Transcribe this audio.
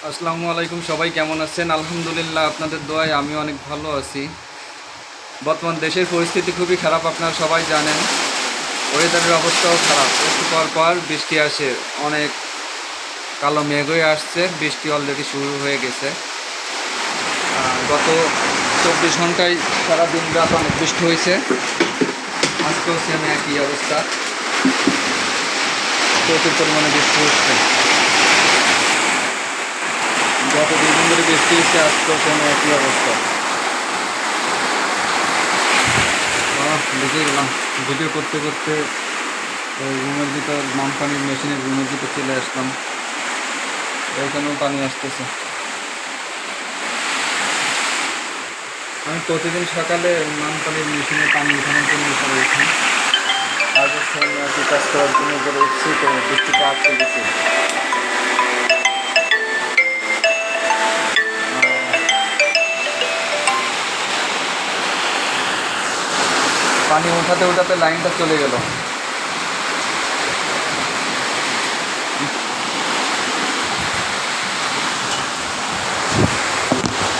আসসালামু আলাইকুম, সবাই কেমন আছেন? আলহামদুলিল্লাহ, আপনাদের দোয়ায় আমি অনেক ভালো আছি। বর্তমান দেশের পরিস্থিতি খুবই খারাপ, আপনারা সবাই জানেন। ওয়েদারের অবস্থাও খারাপ, একটু পর পর বৃষ্টি আসে, অনেক কালো মেঘ হয়ে আসছে, বৃষ্টি অলরেডি শুরু হয়ে গেছে। গত 24 ঘন্টায় সারা দিন রাত অনেক বৃষ্টি হয়েছে। আজকেও সেম একই অবস্থা, প্রচুর পরিমাণে বৃষ্টি হচ্ছে। গত 2 দিন ধরে বৃষ্টি হচ্ছে, আজকেও সেম একই অবস্থা। দেখে গেলাম ভিডিও করতে করতে রুমের ভিতর মান পানির মেশিনের রুমের ভিতর চলে আসলাম। এখানেও পানি আসতেছে। আমি প্রতিদিন সকালে মান পানির মেশিনে পানি উঠানোর জন্য উপরে উঠি। আগের সময় একটু কাজ করার জন্য উপরে উঠছি, তো বৃষ্টিতে আটকে গেছি। পানি উঠাতে উঠাতে লাইনটা চলে গেল।